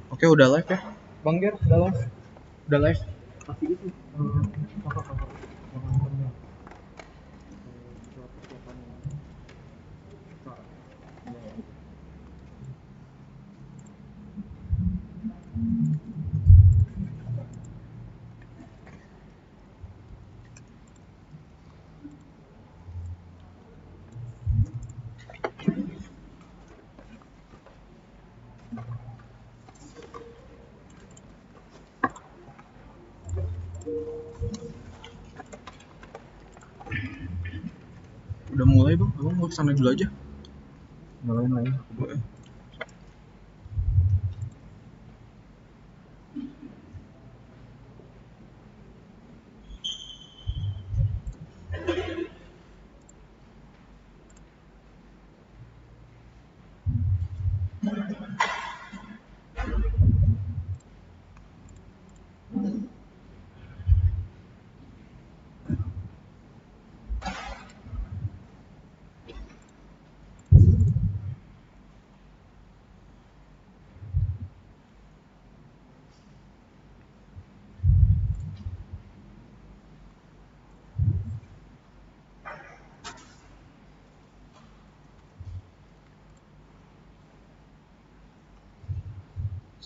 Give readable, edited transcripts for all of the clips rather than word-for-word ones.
Oke, udah live ya? Bang Ger, udah live? Udah live? Pasti itu. Udah mulai bang, abang mau kesana dulu aja. Nyalain lagi.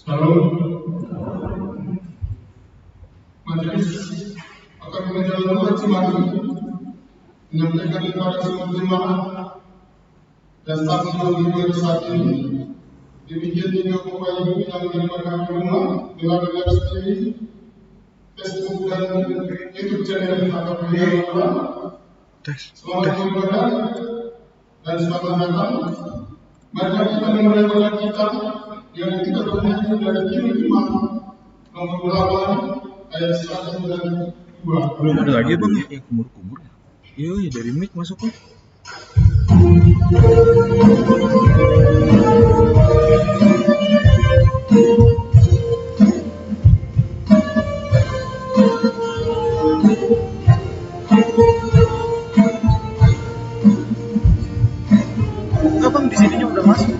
Salam. Majelis akan menjalankan semati menyampaikan kepada semua jemaah dan saksi yang berdiri saat ini. Demikian juga Bapak Ibu yang mendengarkan di rumah melalui live streaming Facebook dan YouTube channel atau media lain. Selamat beribadah dan selamat datang. Mari kita memulai bacaan kita yang kita bernyanyi dari Kiri Imam nomor 8 ayat 1 dan 2. Belum ada lagi bang ya? Yang kumur-kumur. Iya, dari mic masuknya. Enggak bang, di sininya udah masuk.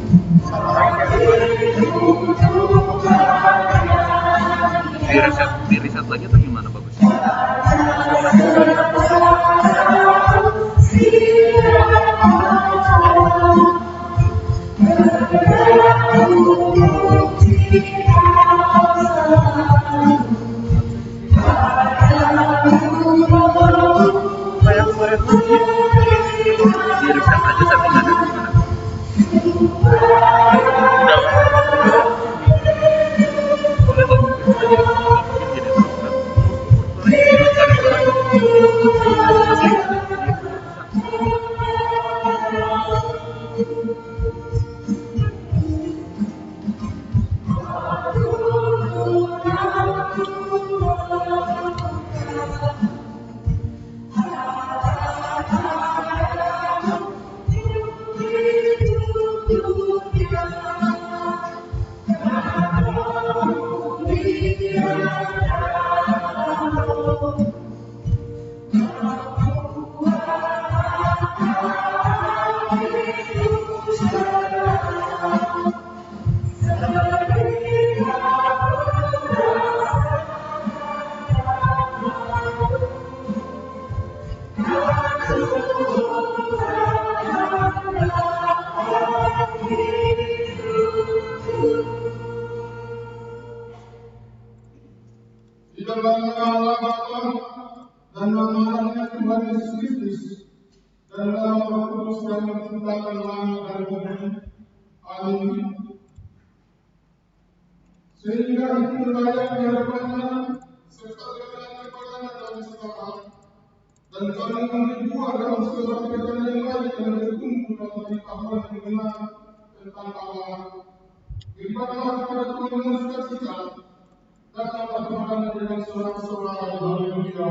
Di riset lagi atau gimana bagus? Kayak kemarin lagi. Di riset aja tapi nggak ada di mana. Udah bang. Boleh tuh kita jadi mungkin gini tuh. Di dalam nama Allah Bapa dan nama anaknya Tuhan Yesus Kristus dan nama Roh Kudus yang menciptakan langit dan bumi. Amin. Sehingga itu layak di hadapannya serta berkenan kepadanya dalam segala hal. Dan kami membuat dalam segala pekerjaan yang baik dan berkumpul dalam pengetahuan yang benar tentang Allah. Beribadah kepada Tuhan dengan sukacita dan Allah Tuhan dengan sorak-sorai. Haleluya.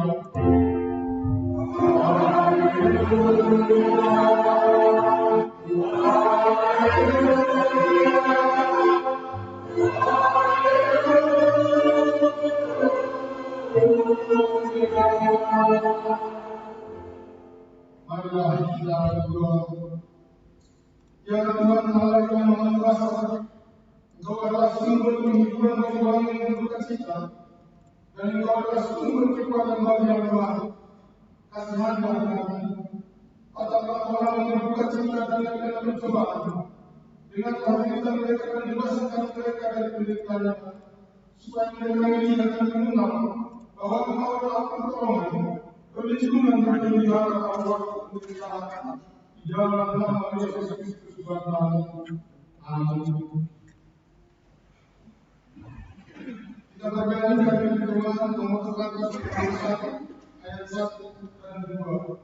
Marilah kita berdoa. Ya Tuhan Allah yang Maha Kuasa, Engkau adalah sumber penghiburan bagi orang yang berduka cita, dan Engkau adalah sumber kekuatan bagi yang lemah. Kasihanlah kami, katakanlah orang yang berduka cita dan yang dalam pencobaan, dengan kehadiran mereka dan bebaskan mereka dari penderitaannya, supaya mereka ini akan mengenal bahwa Engkau adalah pertolongan, perlindungan dan pelihara Allah untuk kita. Di dalam nama Yesus Kristus Tuhan kami. Amin. Kita bernyanyi dari pertemuan nomor 121 ayat 1 dan 2.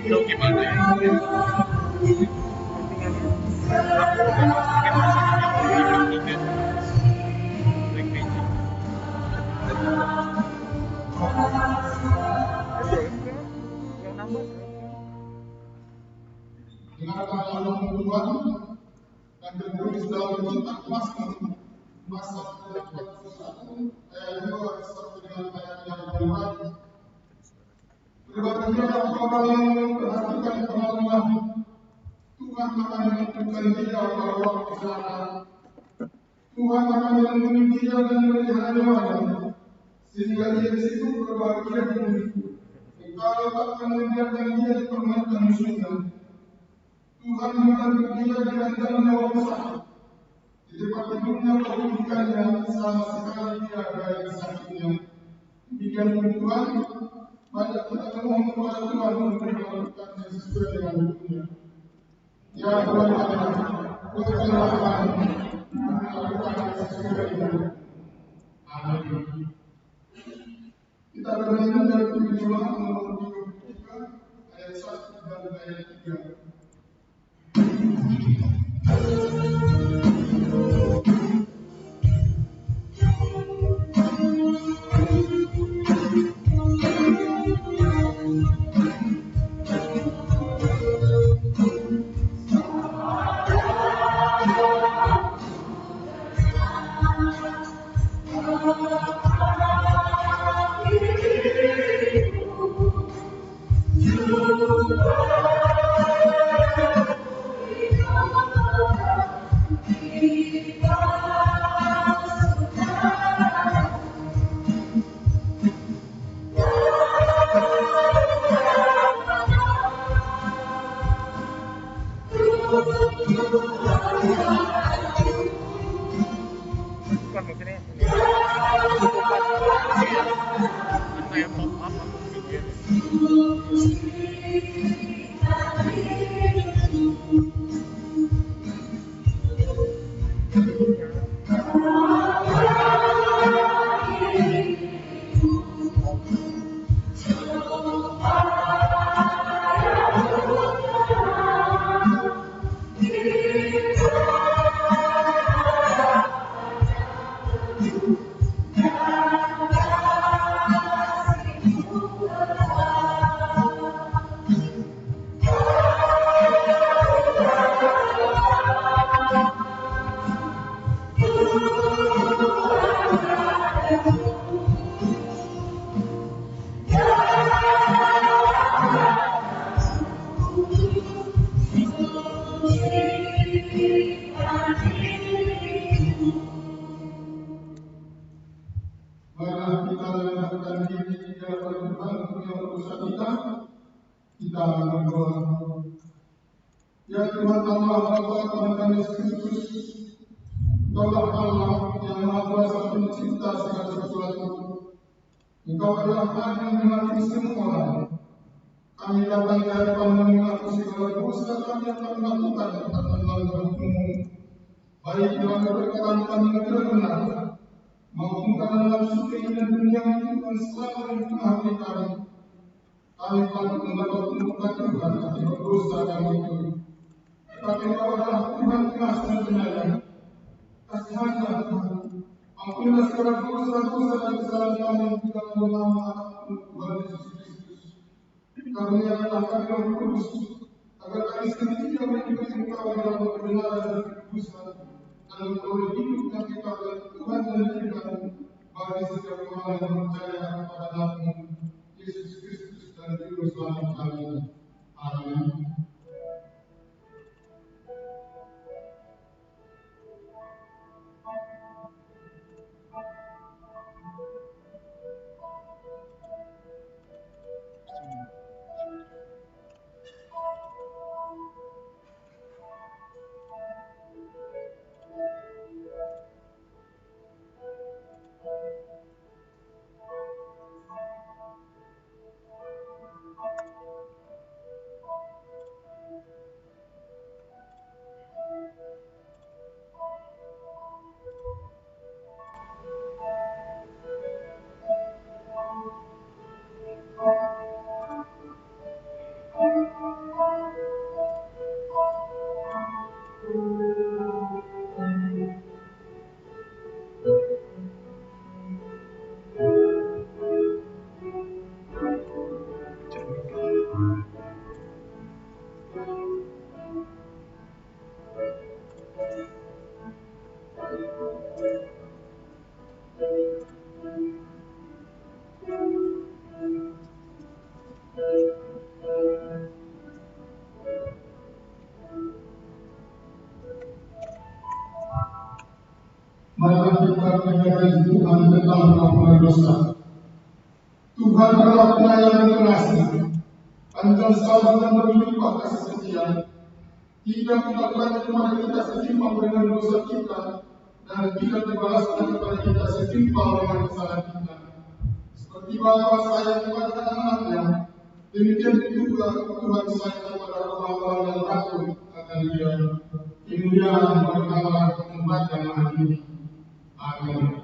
Itu gimana ya? Dengarkan Allah Tuhan dan tertulis dalam kitab Masa ayat 41 ayat 2 sampai dengan ayat yang kedua. Berbahagialah orang yang memperhatikan firman-Nya. Tuhan akan menentukan dia pada waktu sana. Tuhan akan melindungi dia dan memelihara nyawanya, sehingga dia di situ berbahagia dan hidup. Engkau akan membiarkan dia dipermainkan musuhnya. Tuhan membantu dia dengan jalan nyawa besar. Di tempat hidupnya keunikannya sama sekali tiada yang sakitnya. Demikian Tuhan, banyak kita memohon kepada Tuhan untuk melakukannya sesuai dengan hukumnya. Ya Tuhan Allah, berkatlah kami melakukannya sesuai dengan. Amin. Kita bernyanyi dari perjuangan nomor 33 ayat 1 dan ayat 3. dosa kita berdoa. Ya Tuhan Allah, Bapa Tuhan Yesus Kristus, Engkaulah Allah yang Maha Kuasa Pencipta segala sesuatu. Engkau adalah Allah yang mengatur semua orang. Kami datang ke hadapan-Mu mengaku segala dosa kami yang kami lakukan atas melanggar hukum-Mu, baik dalam perkataan kami yang tidak benar, maupun karena nafsu keinginan dunia yang selalu mempengaruhi kami. Kami telah mendapat tumpukan Tuhan akibat dosa kami itu. Tetapi Engkau adalah Tuhan kasih dan penyayang. Kasihanlah Tuhan, ampunilah segala dosa-dosa dan kesalahan kami di dalam nama Tuhan Yesus Kristus. Karuniakanlah kami Roh Kudus, agar kami senantiasa mengikuti Engkau dalam kebenaran dan kekudusan, dan memperoleh hidup yang kekal dan Tuhan dan Tuhan bagi setiap orang yang percaya kepada Nama Yesus Kristus dan Juru Selamat kami. Amin. Marilah kita menyadari Tuhan tentang pengampunan dosa. Tuhan adalah penyayang dan pengasih, panjang sabar dan berlimpah kasih setia. Tidak melakukan kepada kita setimpal dengan dosa kita, dan tidak dibalaskan kepada kita setimpal dengan kesalahan kita. Seperti Bapa sayang kepada anak-anaknya, demikian juga Tuhan sayang kepada orang-orang yang takut akan Dia. Kemuliaan berkala tempat yang adil. Amin.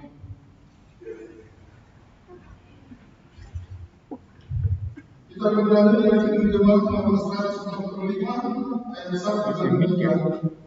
Kita berada di ayat Jemaat nomor 165 ayat 1 dan 3.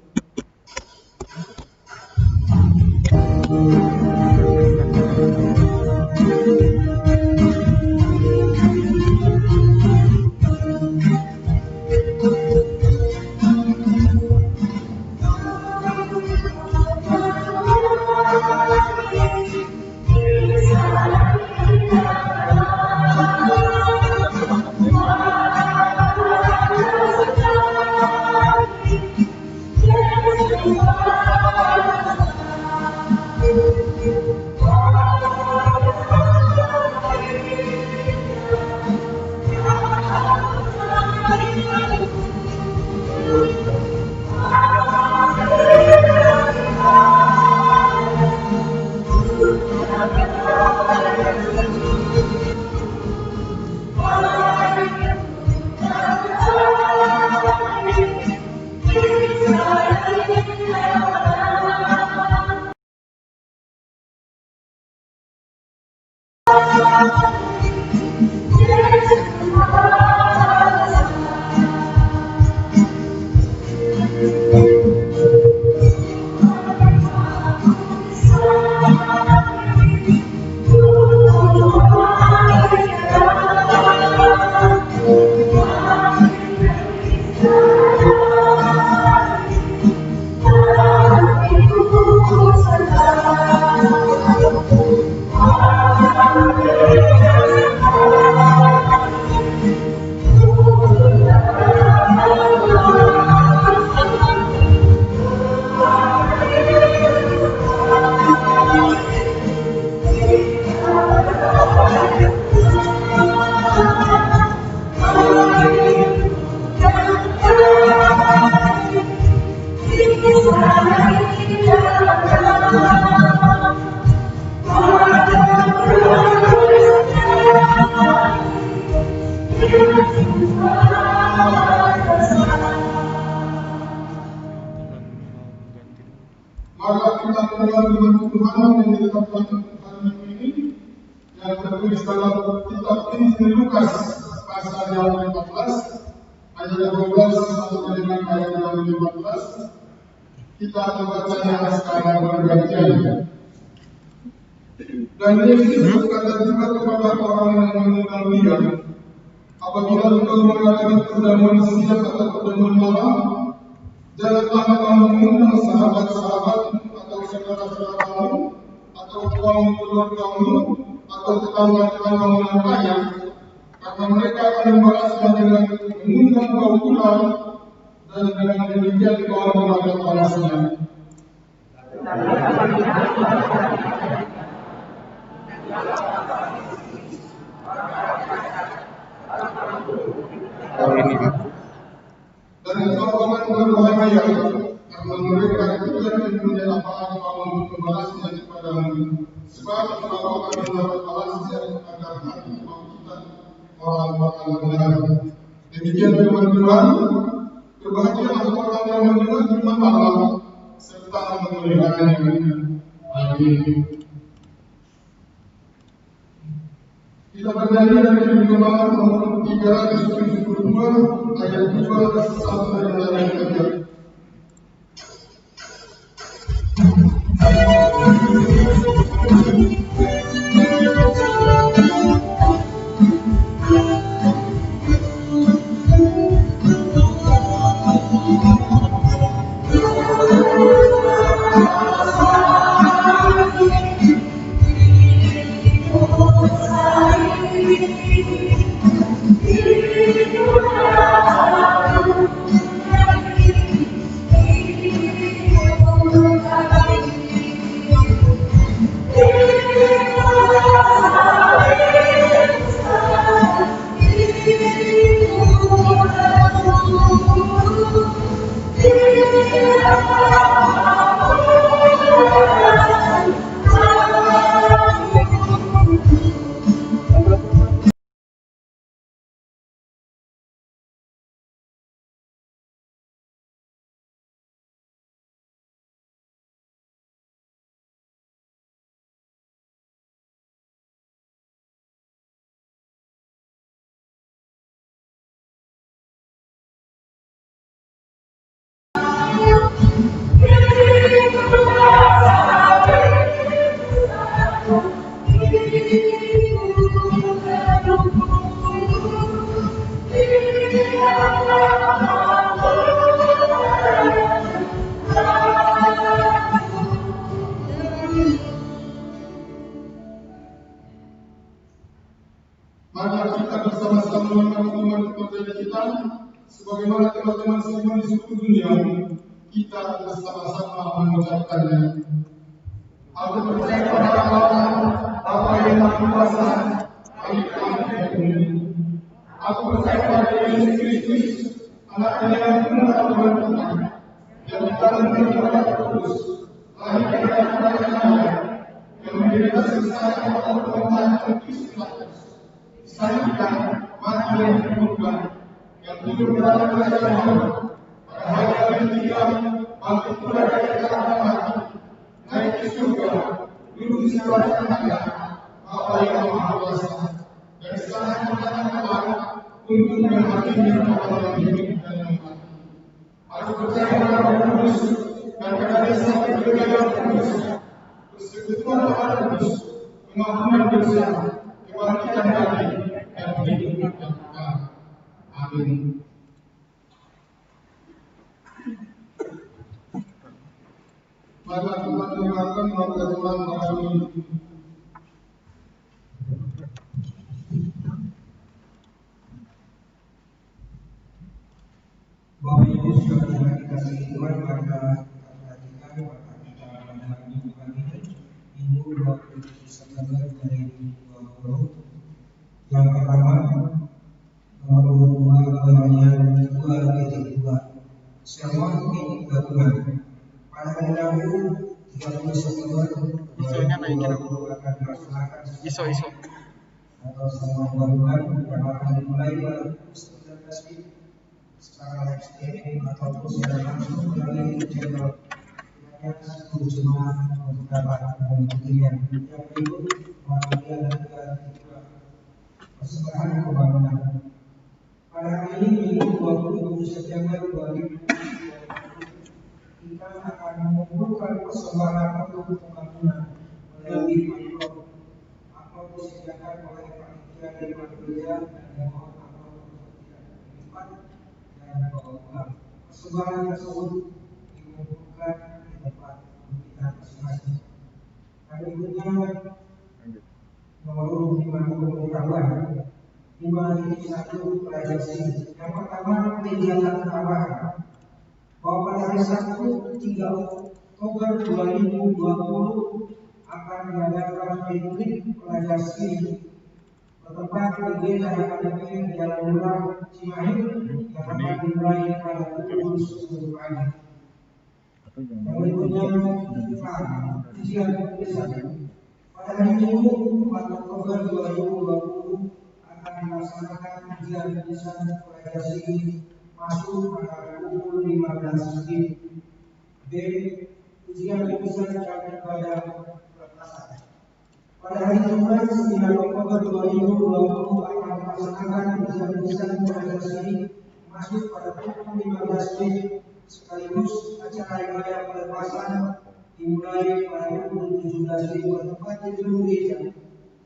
Amin. ini yang tertulis dalam kitab Injil Lukas pasal yang 14 ayat 12 sampai dengan ayat yang 15. Kita membacanya secara bergantian. Dan Yesus berkata juga kepada orang yang mengundang dia, apabila engkau mengadakan perjamuan siang atau perjamuan malam, janganlah kamu mengundang sahabat-sahabat atau saudara-saudaramu atau kaum keluargamu atau tetangga-tetanggamu yang kaya, karena mereka akan membalasnya dengan mengundang kau pulang, dan dengan demikian kau mendapat balasnya. Dan engkau akan berbahaya, karena mereka tidak mempunyai apa-apa untuk membalasnya kepadamu, sebab engkau akan mendapat balasnya agar hati kita orang-orang benar. Demikian firman Tuhan. Berbahagialah orang yang mendengar firman Allah serta memeliharanya. Amin. Kita bernyanyi dari Gembala nomor 372 ayat 2 sampai dengan ayat 3. Mari kita bersama-sama melakukan iman kepercayaan kita, sebagaimana teman-teman semua di seluruh dunia, kita bersama-sama mengucapkannya. Aku percaya kepada Allah, Bapa yang Maha Kuasa, Adik-adik yang bumi. Aku percaya kepada Yesus Kristus, Anak-Nya yang benar Tuhan kita, yang dikaruniai kepada Kudus, lahir dari Maria, yang menderita sengsara pada Tuhan Kristus, disalibkan, mati dan dikuburkan, yang hidup dalam kerajaan Allah, pada hari yang ketiga bangkit pula dari antara mati, naik ke surga, duduk di sebelah kanan Bapa yang Maha Kuasa, dan di sana mendatang kembali untuk menghakimi orang yang hidup dan yang mati. Aku percaya kepada Roh Kudus dan kepada satu gereja yang kudus, persekutuan Roh Kudus, pengampunan dosa, kebangkitan bagi dan hidup yang kekal. Amin. Mari kita dengarkan doa Tuhan hari ini. Bapak Ibu saudara yang dikasihi Tuhan, maka kita perhatikan maka kita pada minggu ini, Minggu 27 September 2020. Yang pertama, nomor 22 bagian 2 sermon minggu gabungan. Pada hari Rabu 30 September 2020 akan dilaksanakan atau sermon gabungan yang akan dimulai pada pukul 19 secara live streaming ataupun secara langsung melalui channel supaya seluruh jemaat dapat mengikuti yang berikut melalui persembahan pembangunan. Pada hari ini Minggu 27 September 2020 kita akan mengumpulkan persembahan untuk pembangunan melalui amplop disediakan oleh panitia dari gereja dan dimohon amplop untuk tidak dilipat dan dibawa pulang. Persembahan tersebut dikumpulkan di tempat kita masing-masing. Berikutnya nomor 5 pemberitahuan 5.1 realisasi. Yang pertama, kegiatan tambahan bahwa pada hari Sabtu 3 Oktober 2020 akan diadakan retreat realisasi bertempat di Gereja Akademi Jalan Ulang Cimahi yang akan dimulai pada pukul 10 pagi. Yang berikutnya, ujian tulisan. Pada hari Minggu 4 Oktober 2020 akan dilaksanakan ujian tulisan realisasi masuk pada pukul 15 WIB. B. Ujian tulisan jam ibadah peretasan. Pada hari Jumat 9 Oktober 2020 akan dilaksanakan ujian tulisan realisasi masuk pada pukul 15 WIB sekaligus acara ibadah pelepasan dimulai pada pukul 17 WIB bertempat di gedung gereja.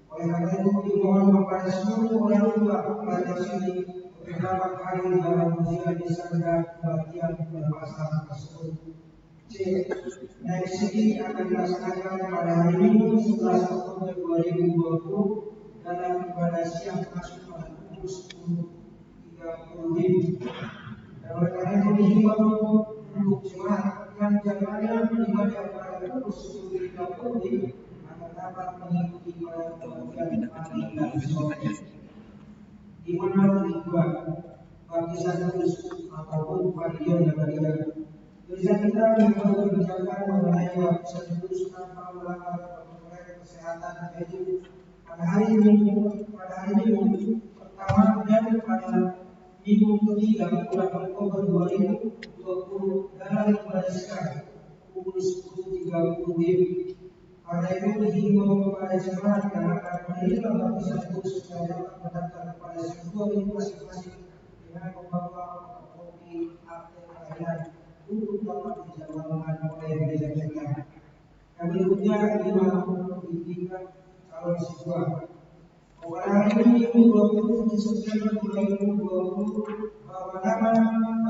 Oleh karena itu dimohon kepada seluruh orang tua pelajar sini untuk dapat hadir dalam ujian lisan dan pelatihan pelepasan tersebut. C. Naik sini akan dilaksanakan pada hari Minggu 11 Oktober 2020 dalam ibadah siang masuk pada pukul 10.30 WIB. Dan oleh karena itu dihimbau untuk jemaat yang jadwalnya beribadah pada pukul 10.30 WIB akan dapat mengikuti pada pengajian pagi dan sore. Di mana tujuan baptisan kudus ataupun pagilion dan bagian. Gereja kita yang berbicara mengenai baptisan kudus tanpa melanggar protokol kesehatan, yaitu pada hari Minggu pertama dan pada Minggu ketiga bulan Oktober 2020 dalam ibadah siang pukul 10.30 WIB. Pada itu dihimbau kepada jemaat yang akan menerima baptisan kudus supaya dapat mendaftar kepada sektor masing-masing dengan membawa kopi akte kelahiran untuk dapat dijadwalkan oleh gereja kita. Yang berikutnya 5 pendidikan calon siswa. Pada hari ini 27 September 2020 bahwa nama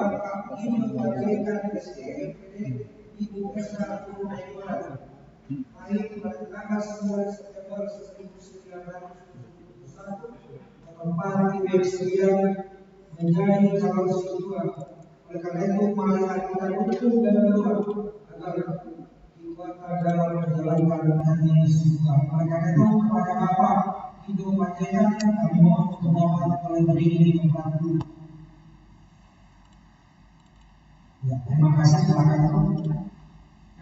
Bapak Ibu Patrikan SDMPD Ibu Esa Purnaimana lahir pada tanggal 9 September 1971 tempat di Meksiko menjadi calon siswa. Oleh karena itu marilah kita dukung dan berdoa agar dikuatkan dalam menjalankan hati siswa. Oleh karena itu kepada Bapak Ibu Patrikan kami mohon untuk dapat berdiri di tempat dulu. Ya, terima kasih. Silakan.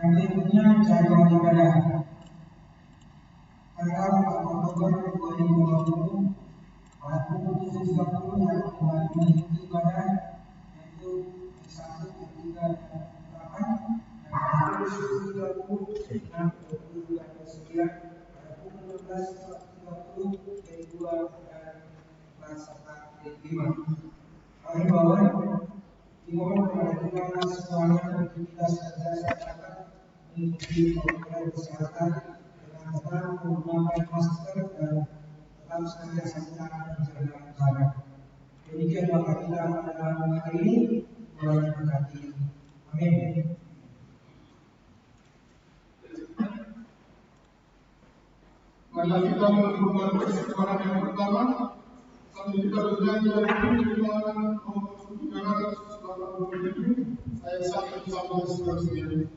Yang berikutnya jadwal ibadah tanggal 4 Oktober 2020 pada pukul 7.30 yang mengikuti ibadah yaitu X1, X3, dan X8 dan pukul 10.30 dan 22.9 pada pukul 16.30 X2 dan serta X5. Kami bahwa dimohon kepada kita semuanya untuk kita senantiasa mengikuti protokol kesehatan dengan tetap menggunakan masker dan tetap senantiasa menjaga jarak. Demikian doa kita pada hari ini. Tuhan memberkati. Amin. Mari kita melakukan persembahan yang pertama sambil kita bernyanyi dan berdoa nomor 387 ayat 1 sampai 9.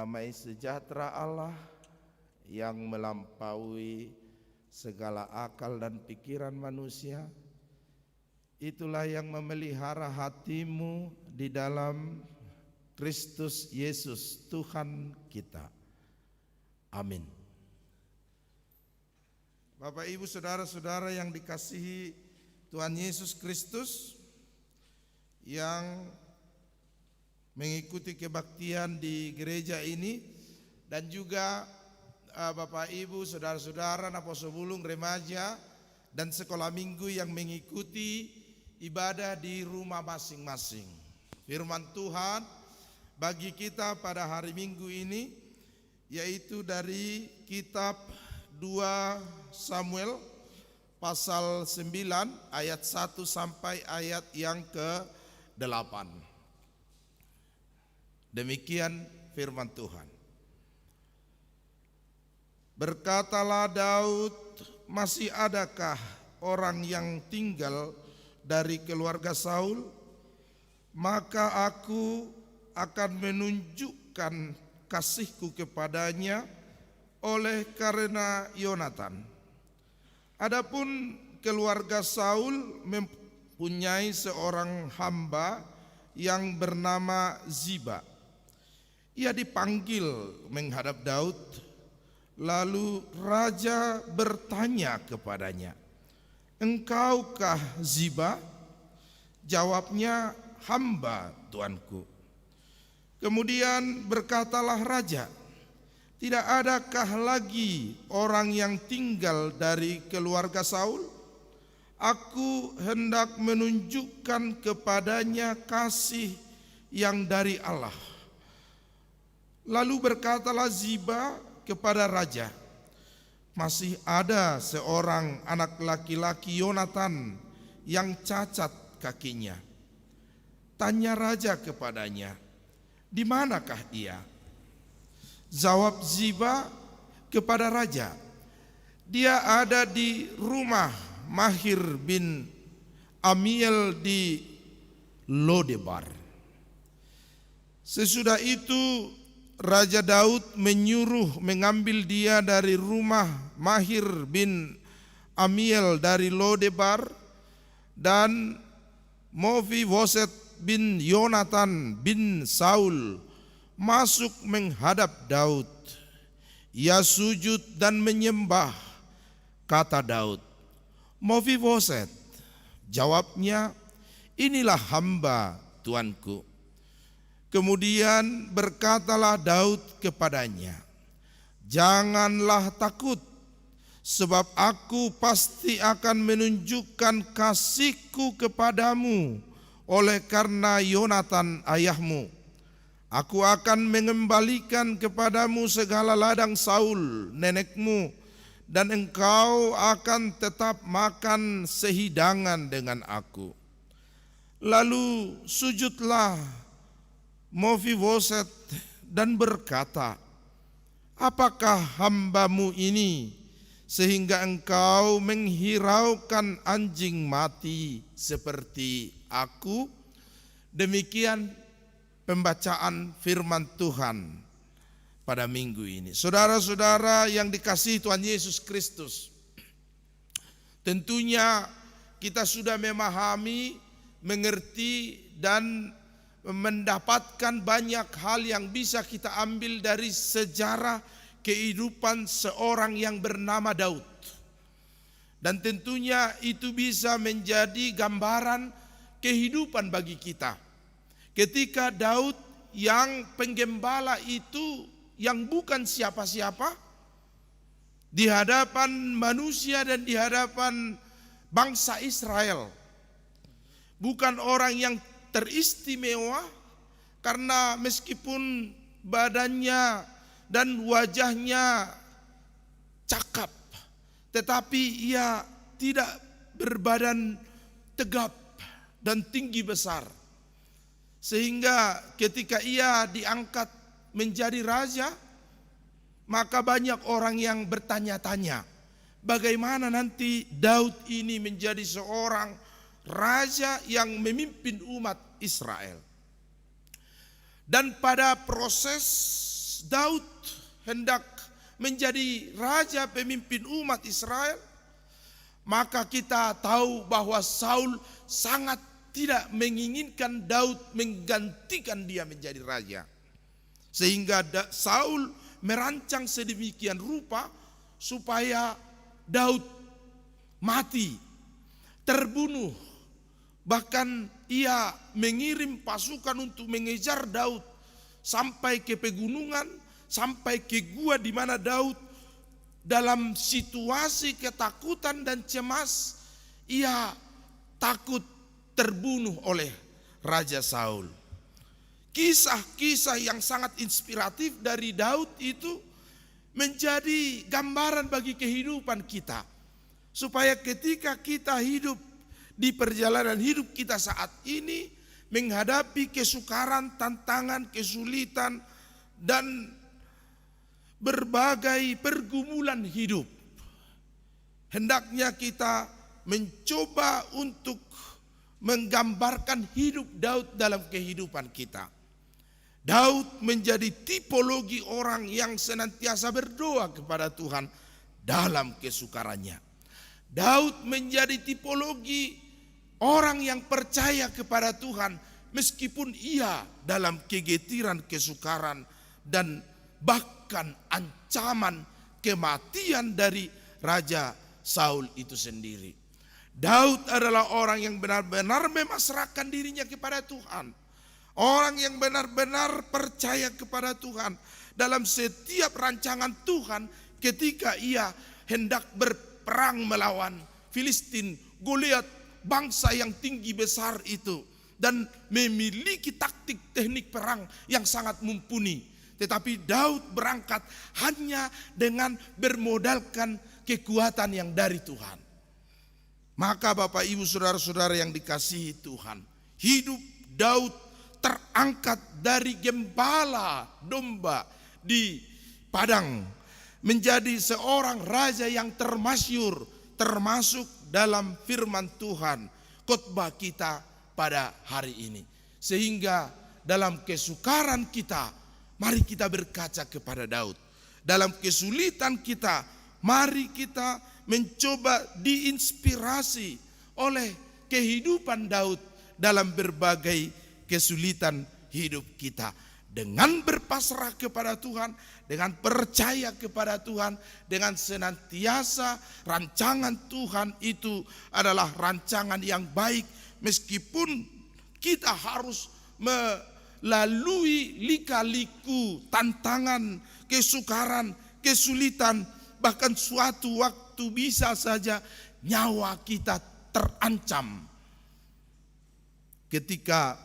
damai sejahtera Allah yang melampaui segala akal dan pikiran manusia, itulah yang memelihara hatimu di dalam Kristus Yesus Tuhan kita. Amin. Bapak, Ibu, saudara-saudara yang dikasihi Tuhan Yesus Kristus, yang mengikuti kebaktian di gereja ini, dan juga Bapak, Ibu, saudara-saudara Naposo Bulung, remaja dan sekolah minggu yang mengikuti ibadah di rumah masing-masing. Firman Tuhan bagi kita pada hari Minggu ini yaitu dari kitab 2 Samuel pasal 9 ayat 1 sampai ayat yang ke-8. Demikian firman Tuhan. Berkatalah Daud, masih adakah orang yang tinggal dari keluarga Saul? Maka aku akan menunjukkan kasihku kepadanya oleh karena Yonatan. Adapun keluarga Saul mempunyai seorang hamba yang bernama Ziba. Ia dipanggil menghadap Daud. Lalu raja bertanya kepadanya, "Engkaukah Ziba?" Jawabnya, "Hamba, tuanku." Kemudian berkatalah raja, "Tidak adakah lagi orang yang tinggal dari keluarga Saul? Aku hendak menunjukkan kepadanya kasih yang dari Allah." Lalu berkatalah Ziba kepada raja, "Masih ada seorang anak laki-laki Yonatan yang cacat kakinya." Tanya raja kepadanya, "Di manakah ia?" Jawab Ziba kepada raja, "Dia ada di rumah Mahir bin Amiel di Lodebar." Sesudah itu Raja Daud menyuruh mengambil dia dari rumah Mahir bin Amiel dari Lodebar, dan Mofiboset bin Yonatan bin Saul masuk menghadap Daud. Ia sujud dan menyembah. Kata Daud, "Mofiboset." Jawabnya, "Inilah hamba tuanku." Kemudian berkatalah Daud kepadanya, "Janganlah takut, sebab aku pasti akan menunjukkan kasihku kepadamu oleh karena Yonatan ayahmu. Aku akan mengembalikan kepadamu segala ladang Saul nenekmu, dan engkau akan tetap makan sehidangan dengan aku." Lalu sujudlah Mofiboset dan berkata, "Apakah hambamu ini sehingga engkau menghiraukan anjing mati seperti aku?" Demikian pembacaan firman Tuhan pada minggu ini. Saudara-saudara yang dikasihi Tuhan Yesus Kristus, tentunya kita sudah memahami, mengerti, dan mendapatkan banyak hal yang bisa kita ambil dari sejarah kehidupan seorang yang bernama Daud. Dan tentunya itu bisa menjadi gambaran kehidupan bagi kita. Ketika Daud yang penggembala itu, yang bukan siapa-siapa, di hadapan manusia dan di hadapan bangsa Israel, bukan orang yang teristimewa, karena meskipun badannya dan wajahnya cakap, tetapi ia tidak berbadan tegap dan tinggi besar. Sehingga ketika ia diangkat menjadi raja, maka banyak orang yang bertanya-tanya, bagaimana nanti Daud ini menjadi seorang raja yang memimpin umat Israel. Dan pada proses Daud hendak menjadi raja pemimpin umat Israel, maka kita tahu bahwa Saul sangat tidak menginginkan Daud menggantikan dia menjadi raja. Sehingga Saul merancang sedemikian rupa supaya Daud mati, terbunuh. Bahkan ia mengirim pasukan untuk mengejar Daud sampai ke pegunungan, sampai ke gua di mana Daud dalam situasi ketakutan dan cemas, ia takut terbunuh oleh Raja Saul. Kisah-kisah yang sangat inspiratif dari Daud itu menjadi gambaran bagi kehidupan kita, supaya ketika kita hidup di perjalanan hidup kita saat ini, menghadapi kesukaran, tantangan, kesulitan, dan berbagai pergumulan hidup, hendaknya kita mencoba untuk menggambarkan hidup Daud dalam kehidupan kita. Daud menjadi tipologi orang yang senantiasa berdoa kepada Tuhan dalam kesukarannya. Daud menjadi tipologi orang yang percaya kepada Tuhan meskipun ia dalam kegetiran, kesukaran, dan bahkan ancaman kematian dari Raja Saul itu sendiri. Daud adalah orang yang benar-benar memasrahkan dirinya kepada Tuhan. Orang yang benar-benar percaya kepada Tuhan dalam setiap rancangan Tuhan ketika ia hendak berperang melawan Filistin, Goliat, bangsa yang tinggi besar itu, dan memiliki taktik teknik perang yang sangat mumpuni. Tetapi Daud berangkat hanya dengan bermodalkan kekuatan yang dari Tuhan. Maka Bapak Ibu saudara-saudara yang dikasihi Tuhan, hidup Daud terangkat dari gembala domba di padang menjadi seorang raja yang termasyhur, termasuk dalam firman Tuhan, khotbah kita pada hari ini. Sehingga dalam kesukaran kita, mari kita berkaca kepada Daud. Dalam kesulitan kita, mari kita mencoba diinspirasi oleh kehidupan Daud dalam berbagai kesulitan hidup kita. Dengan berpasrah kepada Tuhan, dengan percaya kepada Tuhan, dengan senantiasa rancangan Tuhan itu adalah rancangan yang baik, meskipun kita harus melalui lika-liku, tantangan, kesukaran, kesulitan, bahkan suatu waktu bisa saja nyawa kita terancam ketika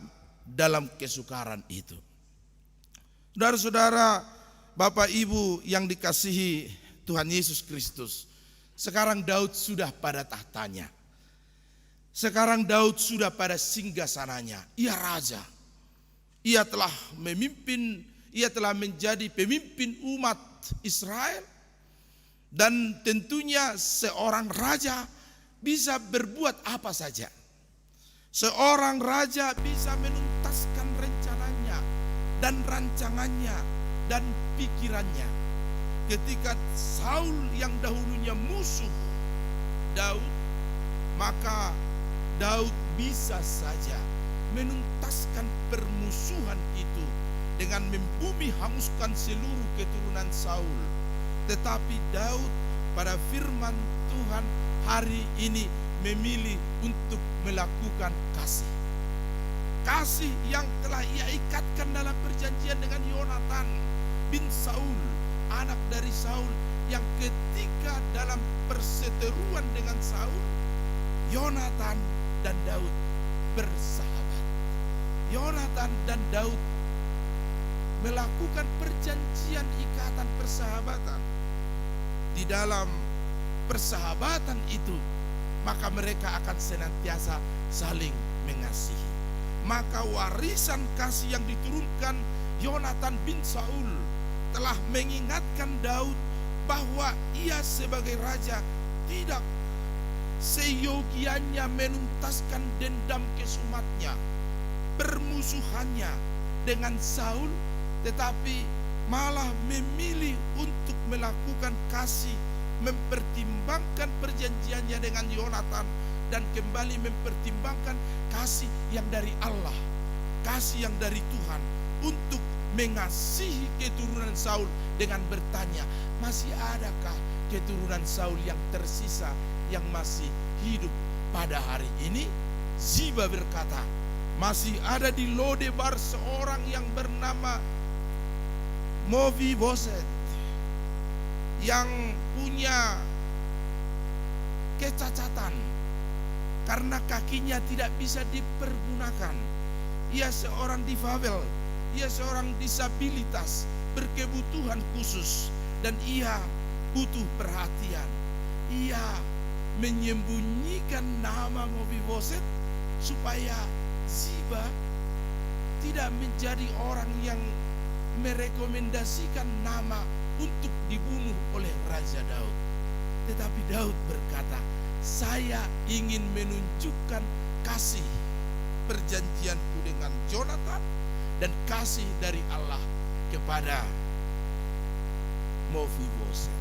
dalam kesukaran itu. Saudara-saudara, Bapak Ibu yang dikasihi Tuhan Yesus Kristus, sekarang Daud sudah pada tahtanya. Sekarang Daud sudah pada singgasananya. Ia raja. Ia telah memimpin, ia telah menjadi pemimpin umat Israel. Dan tentunya seorang raja bisa berbuat apa saja. Seorang raja bisa menuntaskan rencananya dan rancangannya dan pikirannya. Ketika Saul yang dahulunya musuh Daud, maka Daud bisa saja menuntaskan permusuhan itu dengan membumi hanguskan seluruh keturunan Saul. Tetapi Daud pada firman Tuhan hari ini memilih untuk melakukan kasih. Kasih yang telah ia ikatkan dalam perjanjian dengan Yonatan bin Saul, anak dari Saul, yang ketika dalam perseteruan dengan Saul, Yonatan dan Daud bersahabat. Yonatan dan Daud melakukan perjanjian ikatan persahabatan. Di dalam persahabatan itu, maka mereka akan senantiasa saling mengasihi. Maka warisan kasih yang diturunkan Yonatan bin Saul telah mengingatkan Daud bahwa ia sebagai raja tidak seyogianya menuntaskan dendam kesumatnya, permusuhannya dengan Saul, tetapi malah memilih untuk melakukan kasih, mempertimbangkan perjanjiannya dengan Yonatan, dan kembali mempertimbangkan kasih yang dari Allah, kasih yang dari Tuhan, untuk mengasihi keturunan Saul dengan bertanya, masih adakah keturunan Saul yang tersisa yang masih hidup pada hari ini? Ziba berkata, masih ada di Lodebar seorang yang bernama Mephiboset yang punya kecacatan karena kakinya tidak bisa dipergunakan. Ia seorang difabel, ia seorang disabilitas, berkebutuhan khusus, dan ia butuh perhatian. Ia menyembunyikan nama Mephiboset supaya Ziba tidak menjadi orang yang merekomendasikan nama untuk dibunuh oleh Raja Daud. Tetapi Daud berkata, saya ingin menunjukkan kasih perjanjianku dengan Yonatan dan kasih dari Allah kepada Mephiboset.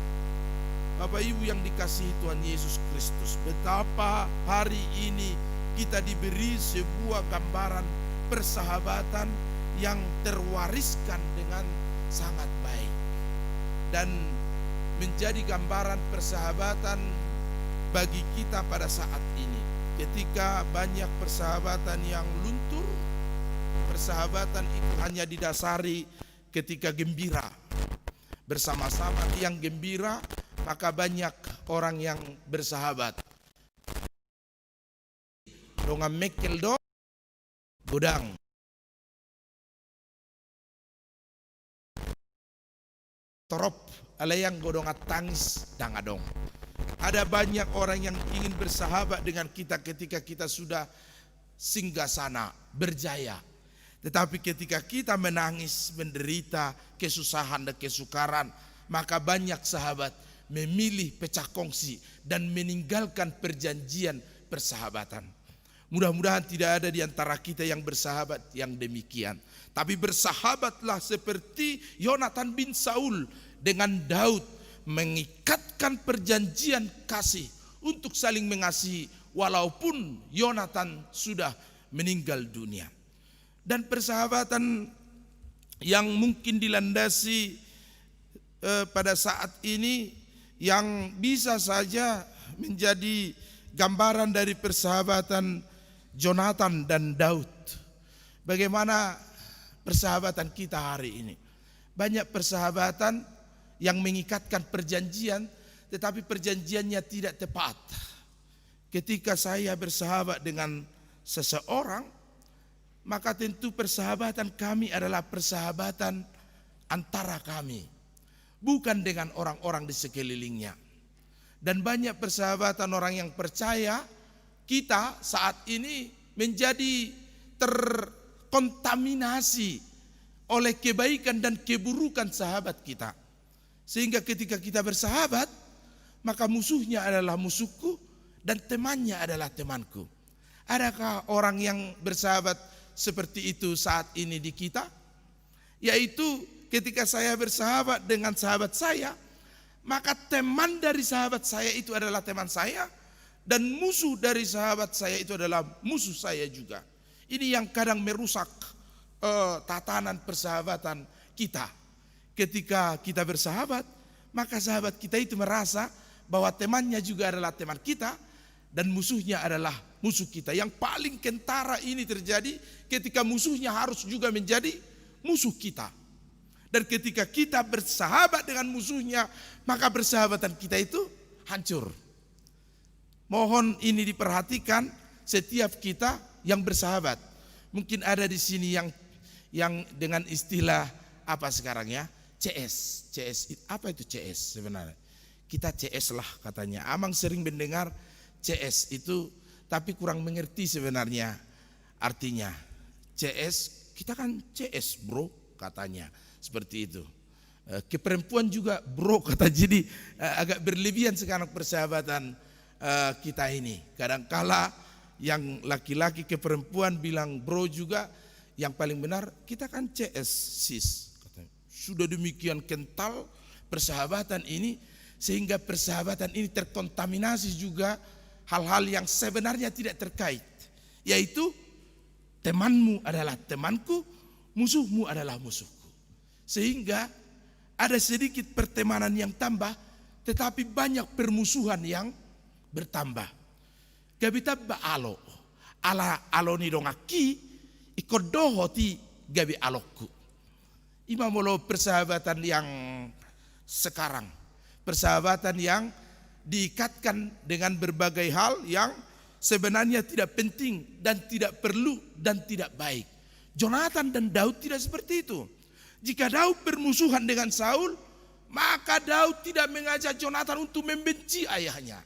Bapak Ibu yang dikasihi Tuhan Yesus Kristus, betapa hari ini kita diberi sebuah gambaran persahabatan yang terwariskan dengan sangat baik dan menjadi gambaran persahabatan bagi kita pada saat ini. Ketika banyak persahabatan yang luntur, persahabatan itu hanya didasari ketika gembira. Bersama-sama yang gembira, maka banyak orang yang bersahabat. Donga mekel do godang. Torop alayang godonga tangis dangadong. Ada banyak orang yang ingin bersahabat dengan kita ketika kita sudah singgasana, berjaya. Tetapi ketika kita menangis, menderita, kesusahan dan kesukaran, maka banyak sahabat memilih pecah kongsi dan meninggalkan perjanjian persahabatan. Mudah-mudahan tidak ada di antara kita yang bersahabat yang demikian. Tapi bersahabatlah seperti Yonatan bin Saul dengan Daud, mengikatkan perjanjian kasih untuk saling mengasihi walaupun Yonatan sudah meninggal dunia. Dan persahabatan yang mungkin dilandasi pada saat ini yang bisa saja menjadi gambaran dari persahabatan Yonatan dan Daud. Bagaimana persahabatan kita hari ini? Banyak persahabatan yang mengikatkan perjanjian, tetapi perjanjiannya tidak tepat. Ketika saya bersahabat dengan seseorang, maka tentu persahabatan kami adalah persahabatan antara kami, bukan dengan orang-orang di sekelilingnya. Dan banyak persahabatan orang yang percaya kita saat ini menjadi terkontaminasi oleh kebaikan dan keburukan sahabat kita. Sehingga ketika kita bersahabat, maka musuhnya adalah musuhku dan temannya adalah temanku. Adakah orang yang bersahabat seperti itu saat ini di kita? Yaitu ketika saya bersahabat dengan sahabat saya, maka teman dari sahabat saya itu adalah teman saya, dan musuh dari sahabat saya itu adalah musuh saya juga. Ini yang kadang merusak tatanan persahabatan kita. Ketika kita bersahabat, maka sahabat kita itu merasa bahwa temannya juga adalah teman kita dan musuhnya adalah musuh kita. Yang paling kentara ini terjadi ketika musuhnya harus juga menjadi musuh kita. Dan ketika kita bersahabat dengan musuhnya, maka persahabatan kita itu hancur. Mohon ini diperhatikan setiap kita yang bersahabat. Mungkin ada di sini yang dengan istilah apa sekarang ya? CS. Apa itu CS sebenarnya? Kita CS lah katanya. Amang sering mendengar CS itu, tapi kurang mengerti sebenarnya artinya. CS, kita kan CS bro katanya. Seperti itu. Keperempuan juga bro kata, jadi agak berlebihan sekarang persahabatan kita ini. Kadangkala yang laki-laki ke perempuan bilang bro juga, yang paling benar kita kan CS sis katanya. sudah demikian kental persahabatan ini, sehingga persahabatan ini terkontaminasi juga hal-hal yang sebenarnya tidak terkait, yaitu temanmu adalah temanku, musuhmu adalah musuhku. Sehingga ada sedikit pertemanan yang tambah, tetapi banyak permusuhan yang bertambah. Gabitabba alo, ala aloni dongaki, ikodoho ti gabi alokku. Imamolo persahabatan yang sekarang, persahabatan yang diikatkan dengan berbagai hal yang sebenarnya tidak penting dan tidak perlu dan tidak baik. Jonathan dan Daud tidak seperti itu. Jika Daud bermusuhan dengan Saul, maka Daud tidak mengajak Jonathan untuk membenci ayahnya.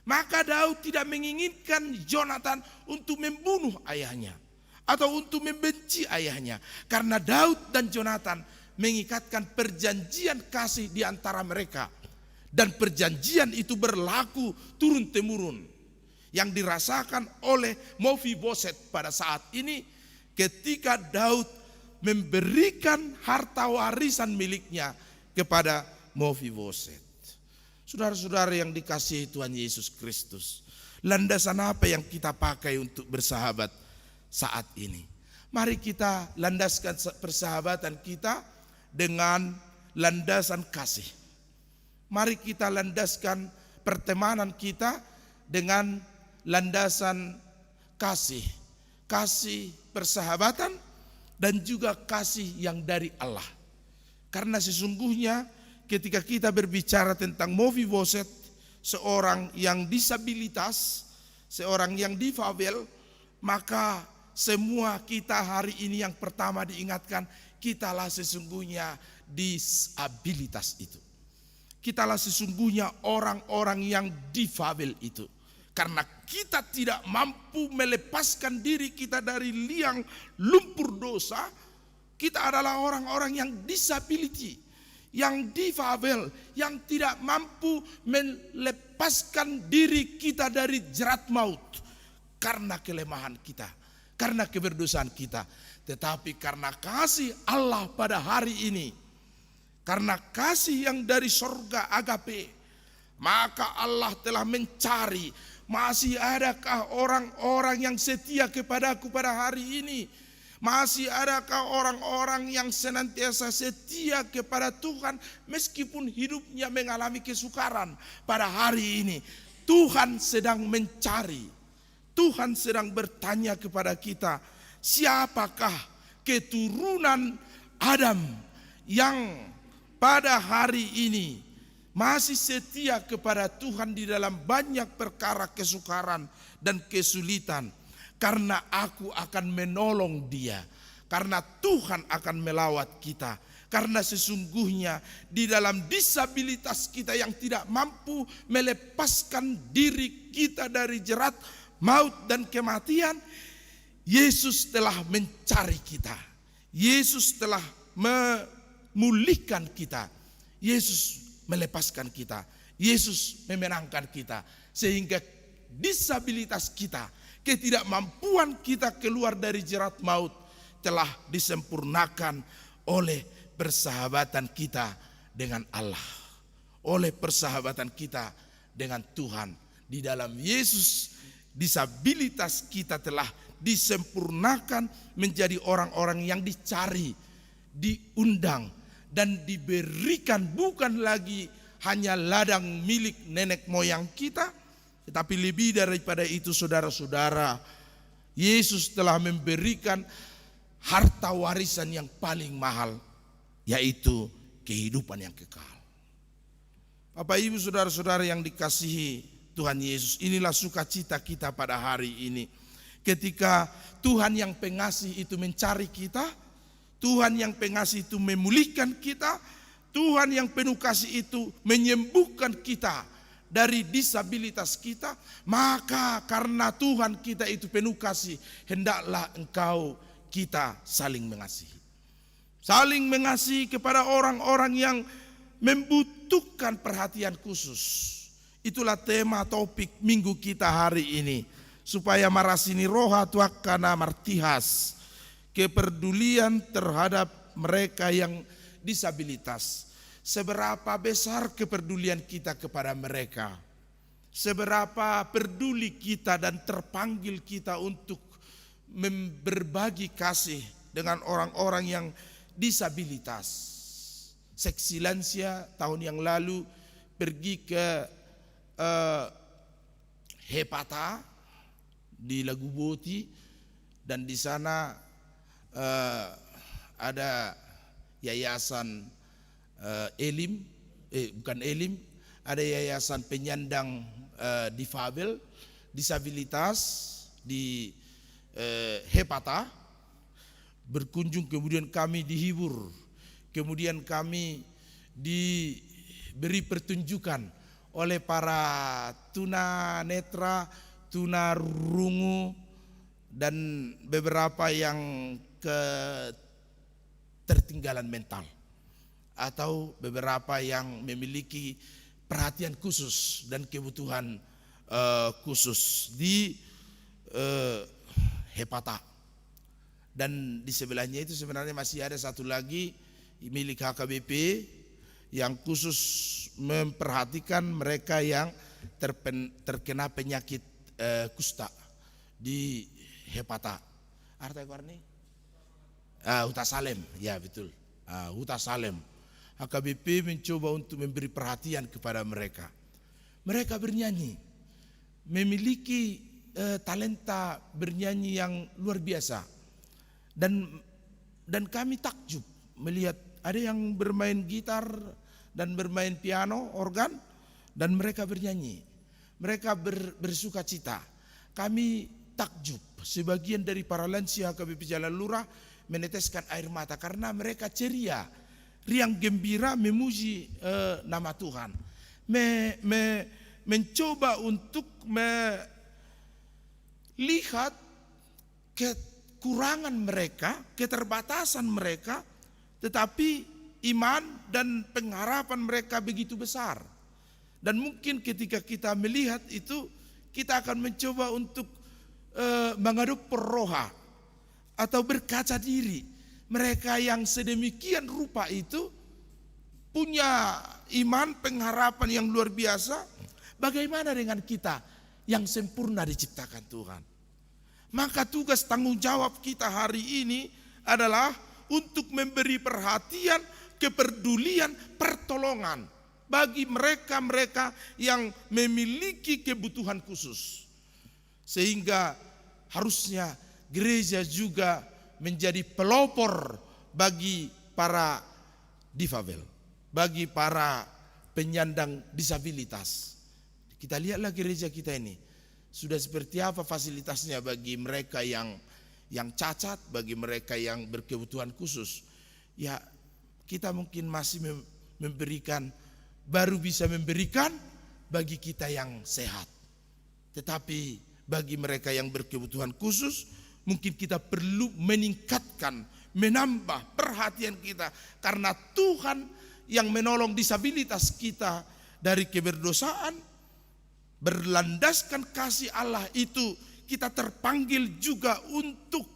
Maka Daud tidak menginginkan Jonathan untuk membunuh ayahnya atau untuk membenci ayahnya, karena Daud dan Jonathan mengikatkan perjanjian kasih di antara mereka, dan perjanjian itu berlaku turun-temurun yang dirasakan oleh Mephiboset pada saat ini ketika Daud memberikan harta warisan miliknya kepada Mephiboset. Saudara-saudara yang dikasihi Tuhan Yesus Kristus, landasan apa yang kita pakai untuk bersahabat saat ini? Mari kita landaskan persahabatan kita dengan landasan kasih. Mari kita landaskan pertemanan kita dengan landasan kasih. Kasih persahabatan dan juga kasih yang dari Allah. Karena sesungguhnya ketika kita berbicara tentang Mephiboset, seorang yang disabilitas, seorang yang difabel, maka semua kita hari ini yang pertama diingatkan, kitalah sesungguhnya disabilitas itu. Kitalah sesungguhnya orang-orang yang difabel itu. Karena kita tidak mampu melepaskan diri kita dari liang lumpur dosa, kita adalah orang-orang yang disability, yang difabel, yang tidak mampu melepaskan diri kita dari jerat maut karena kelemahan kita, karena keberdosaan kita. Tetapi karena kasih Allah pada hari ini, karena kasih yang dari sorga agape, maka Allah telah mencari, masih adakah orang-orang yang setia kepadaku pada hari ini? Masih adakah orang-orang yang senantiasa setia kepada Tuhan meskipun hidupnya mengalami kesukaran? Pada hari ini Tuhan sedang mencari, Tuhan sedang bertanya kepada kita, siapakah keturunan Adam yang pada hari ini masih setia kepada Tuhan di dalam banyak perkara kesukaran dan kesulitan? Karena aku akan menolong dia, karena Tuhan akan melawat kita. Karena sesungguhnya di dalam disabilitas kita yang tidak mampu melepaskan diri kita dari jerat maut dan kematian, Yesus telah mencari kita. Yesus telah memulihkan kita. Yesus melepaskan kita. Yesus memenangkan kita. Sehingga disabilitas kita, ketidakmampuan kita keluar dari jerat maut telah disempurnakan oleh persahabatan kita dengan Allah, oleh persahabatan kita dengan Tuhan. Di dalam Yesus, disabilitas kita telah disempurnakan menjadi orang-orang yang dicari, diundang, dan diberikan bukan lagi hanya ladang milik nenek moyang kita, tetapi lebih daripada itu, saudara-saudara, Yesus telah memberikan harta warisan yang paling mahal, yaitu kehidupan yang kekal. Bapak Ibu saudara-saudara yang dikasihi Tuhan Yesus, inilah sukacita kita pada hari ini. Ketika Tuhan yang pengasih itu mencari kita, Tuhan yang pengasih itu memulihkan kita, Tuhan yang penuh kasih itu menyembuhkan kita dari disabilitas kita, maka karena Tuhan kita itu penuh kasih, hendaklah kita saling mengasihi. Saling mengasihi kepada orang-orang yang membutuhkan perhatian khusus. Itulah tema topik minggu kita hari ini. Supaya marasini roha tuakana martihas, kepedulian terhadap mereka yang disabilitas. Seberapa besar kepedulian kita kepada mereka. Seberapa peduli kita dan terpanggil kita untuk berbagi kasih dengan orang-orang yang disabilitas. Seksi Lansia tahun yang lalu pergi ke Hepata di Laguboti, dan di sana ada yayasan ada yayasan penyandang disabilitas di Hepata. Berkunjung, kemudian kami dihibur, kemudian kami diberi pertunjukan oleh para tunanetra, tunarungu, dan beberapa yang ketertinggalan mental atau beberapa yang memiliki perhatian khusus dan kebutuhan khusus di Hepata. Dan di sebelahnya itu sebenarnya masih ada satu lagi milik HKBP yang khusus memperhatikan mereka yang terkena penyakit kusta di Hepata. Arta Warni? Huta Salem, ya betul. Huta Salem. HKBP mencoba untuk memberi perhatian kepada mereka. Mereka bernyanyi, memiliki talenta bernyanyi yang luar biasa. Dan kami takjub melihat ada yang bermain gitar dan bermain piano, organ, dan mereka bernyanyi. Mereka bersuka cita. Kami takjub. Sebagian dari para lansia HKBP Jalan Lurah meneteskan air mata karena mereka ceria, riang gembira memuji nama Tuhan. Mencoba untuk melihat kekurangan mereka, keterbatasan mereka, tetapi iman dan pengharapan mereka begitu besar. Dan mungkin ketika kita melihat itu, kita akan mencoba untuk mengaduk perroha atau berkaca diri. Mereka yang sedemikian rupa itu punya iman, pengharapan yang luar biasa. Bagaimana dengan kita yang sempurna diciptakan Tuhan? Maka tugas tanggung jawab kita hari ini adalah untuk memberi perhatian, kepedulian, pertolongan bagi mereka-mereka yang memiliki kebutuhan khusus. Sehingga harusnya gereja juga menjadi pelopor bagi para difabel, bagi para penyandang disabilitas. Kita lihatlah gereja kita ini sudah seperti apa fasilitasnya bagi mereka yang cacat, bagi mereka yang berkebutuhan khusus. Ya, kita mungkin masih memberikan, baru bisa memberikan bagi kita yang sehat. Tetapi bagi mereka yang berkebutuhan khusus, mungkin kita perlu meningkatkan, menambah perhatian kita. Karena Tuhan yang menolong disabilitas kita dari keberdosaan, berlandaskan kasih Allah itu, kita terpanggil juga untuk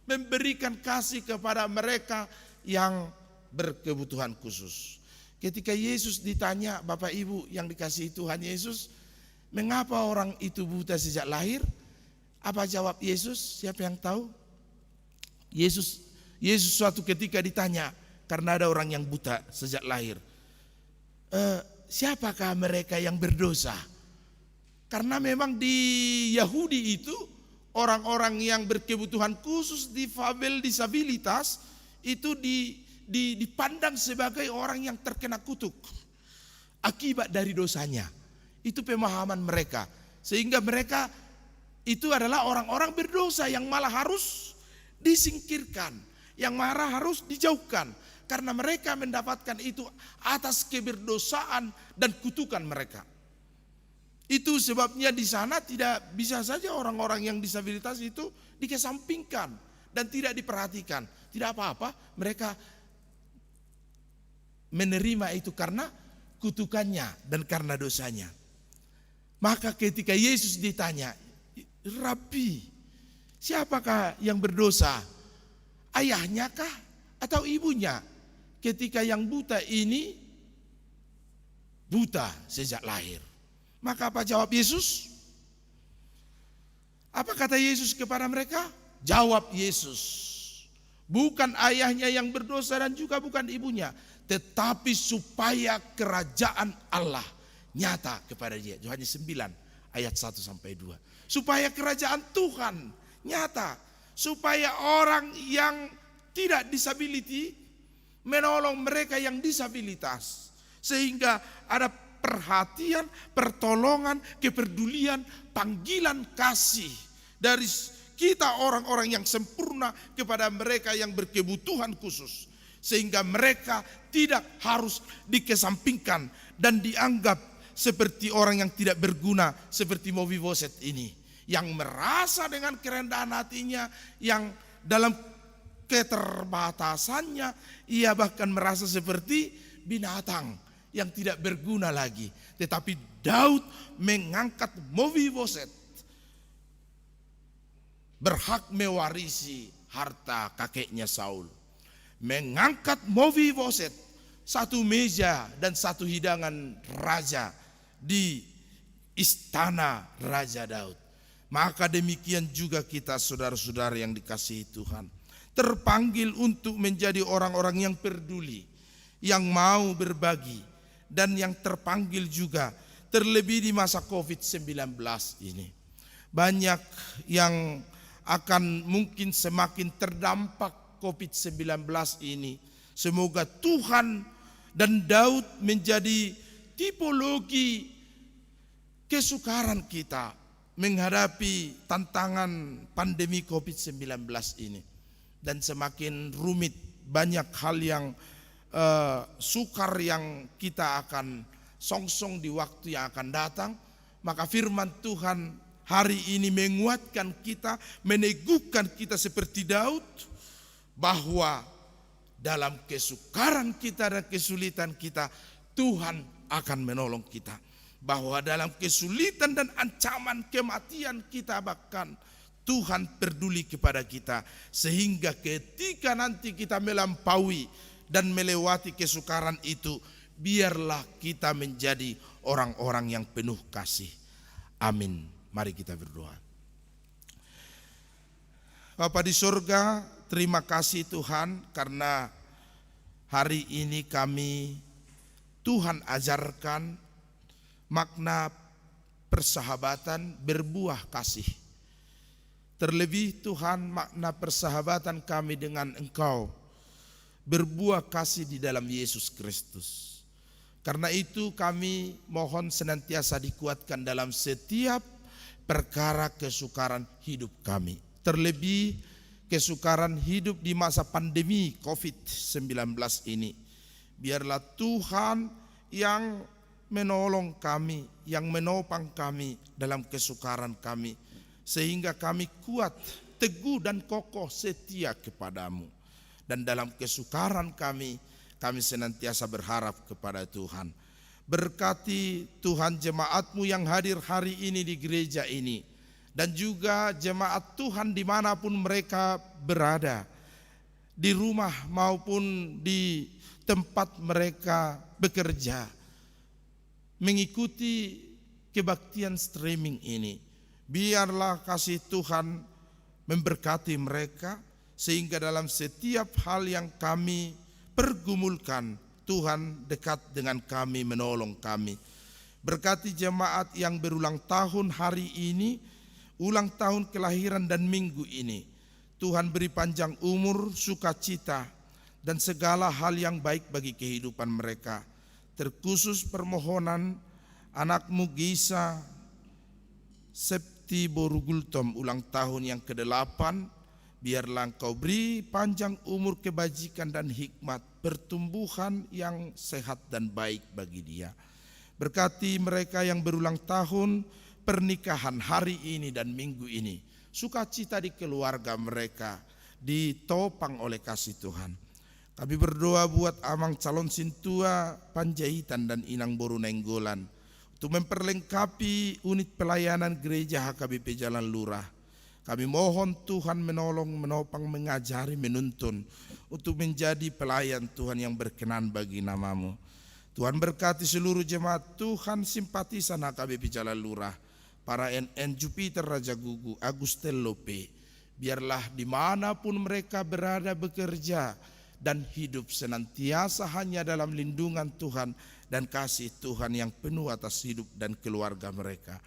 memberikan kasih kepada mereka yang berkebutuhan khusus. Ketika Yesus ditanya, Bapak Ibu yang dikasihi Tuhan Yesus, mengapa orang itu buta sejak lahir? Apa jawab Yesus? Siapa yang tahu? Yesus suatu ketika ditanya, karena ada orang yang buta sejak lahir. Siapakah mereka yang berdosa? Karena memang di Yahudi itu orang-orang yang berkebutuhan khusus, difabel, disabilitas itu dipandang sebagai orang yang terkena kutuk akibat dari dosanya. Itu pemahaman mereka. Sehingga mereka itu adalah orang-orang berdosa yang malah harus disingkirkan, yang malah harus dijauhkan. Karena mereka mendapatkan itu atas keberdosaan dan kutukan mereka. Itu sebabnya di sana tidak bisa saja orang-orang yang disabilitas itu dikesampingkan dan tidak diperhatikan. Tidak apa-apa, mereka menerima itu karena kutukannya dan karena dosanya. Maka ketika Yesus ditanya, Rabi, siapakah yang berdosa? Ayahnya kah atau ibunya? ketika yang buta ini buta sejak lahir. Maka apa jawab Yesus? Apa kata Yesus kepada mereka? Jawab Yesus, bukan ayahnya yang berdosa dan juga bukan ibunya, tetapi supaya kerajaan Allah nyata kepada dia. Yohanes 9 ayat 1 sampai 2. Supaya kerajaan Tuhan nyata, supaya orang yang tidak disability menolong mereka yang disabilitas, sehingga ada perhatian, pertolongan, kepedulian, panggilan kasih dari kita orang-orang yang sempurna kepada mereka yang berkebutuhan khusus, sehingga mereka tidak harus dikesampingkan dan dianggap seperti orang yang tidak berguna seperti Mephiboset ini, yang merasa dengan kerendahan hatinya, yang dalam keterbatasannya ia bahkan merasa seperti binatang yang tidak berguna lagi. Tetapi Daud mengangkat Mephiboset, berhak mewarisi harta kakeknya Saul. Mengangkat Mephiboset, satu meja dan satu hidangan raja di istana Raja Daud. Maka demikian juga kita saudara-saudara yang dikasihi Tuhan, terpanggil untuk menjadi orang-orang yang peduli, yang mau berbagi, dan yang terpanggil juga terlebih di masa COVID-19 ini. Banyak yang akan mungkin semakin terdampak COVID-19 ini. Semoga Tuhan dan Daud menjadi tipologi kesukaran kita menghadapi tantangan pandemi COVID-19 ini. Dan semakin rumit, banyak hal yang sukar yang kita akan songsong di waktu yang akan datang. Maka firman Tuhan hari ini menguatkan kita, meneguhkan kita seperti Daud, bahwa dalam kesukaran kita dan kesulitan kita, Tuhan akan menolong kita. Bahwa dalam kesulitan dan ancaman kematian kita, bahkan Tuhan peduli kepada kita, sehingga ketika nanti kita melampaui dan melewati kesukaran itu, biarlah kita menjadi orang-orang yang penuh kasih. Amin. Mari kita berdoa. Bapa di surga, terima kasih Tuhan karena hari ini kami, Tuhan ajarkan makna persahabatan berbuah kasih. Terlebih Tuhan, makna persahabatan kami dengan Engkau berbuah kasih di dalam Yesus Kristus. Karena itu kami mohon senantiasa dikuatkan dalam setiap perkara kesukaran hidup kami. Terlebih kesukaran hidup di masa pandemi COVID-19 ini. Biarlah Tuhan yang menolong kami, yang menopang kami dalam kesukaran kami, sehingga kami kuat, teguh dan kokoh setia kepadamu. Dan dalam kesukaran kami senantiasa berharap kepada Tuhan. Berkati Tuhan jemaat-Mu yang hadir hari ini di gereja ini, dan juga jemaat Tuhan dimanapun mereka berada, di rumah maupun di tempat mereka bekerja, mengikuti kebaktian streaming ini. Biarlah kasih Tuhan memberkati mereka, sehingga dalam setiap hal yang kami pergumulkan, Tuhan dekat dengan kami, menolong kami. Berkati jemaat yang berulang tahun hari ini, ulang tahun kelahiran dan minggu ini. Tuhan beri panjang umur, sukacita, dan segala hal yang baik bagi kehidupan mereka. Terkhusus permohonan anakmu Gisa Septi Borugultom ulang tahun yang ke-8. Biarlah Engkau beri panjang umur, kebajikan dan hikmat, pertumbuhan yang sehat dan baik bagi dia. Berkati mereka yang berulang tahun pernikahan hari ini dan minggu ini. Sukacita di keluarga mereka ditopang oleh kasih Tuhan. Kami berdoa buat Amang calon Sintua Panjaitan dan Inang Boru Nenggolan, untuk memperlengkapi unit pelayanan gereja HKBP Jalan Lurah. Kami mohon Tuhan menolong, menopang, mengajari, menuntun untuk menjadi pelayan Tuhan yang berkenan bagi nama-Mu. Tuhan berkati seluruh jemaat Tuhan, simpatisan HKBP Jalan Lurah, para NN Jupiter Raja Gugu, Agustel Lope. Biarlah dimanapun mereka berada bekerja dan hidup senantiasa hanya dalam lindungan Tuhan dan kasih Tuhan yang penuh atas hidup dan keluarga mereka.